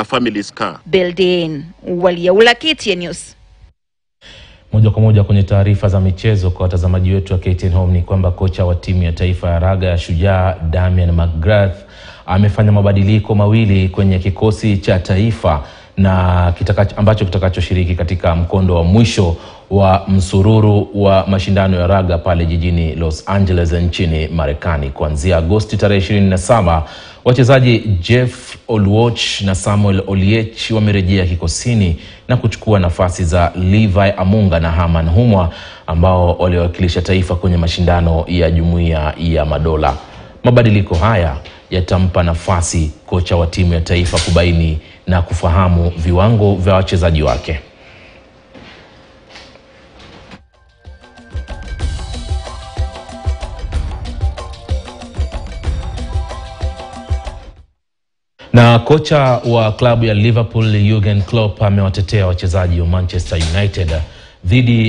a family's car. Building Waliaula KTN News. Moja kwa moja kwenye taarifa za michezo kwa watazamaji wetu wa KTN Home ni kwamba kocha wa timu ya taifa ya raga ya Shujaa Damian McGrath amefanya mabadiliko mawili kwenye kikosi cha taifa na ambacho kitakachoshiriki katika mkondo wa mwisho wa msururu wa mashindano ya raga pale jijini Los Angeles nchini Marekani. Kuanzia Agosti tarehe 27, wachezaji Jeff Oluoch na Samuel Oliech wamerejea kikosini na kuchukua nafasi za Levi Amunga na Haman Humwa ambao waliwakilisha taifa kwenye mashindano ya Jumuiya ya Madola. Mabadiliko haya yatampa nafasi kocha wa timu ya taifa kubaini na kufahamu viwango vya wachezaji wake. Na kocha wa klabu ya Liverpool Jurgen Klopp amewatetea wachezaji wa Manchester United dhidi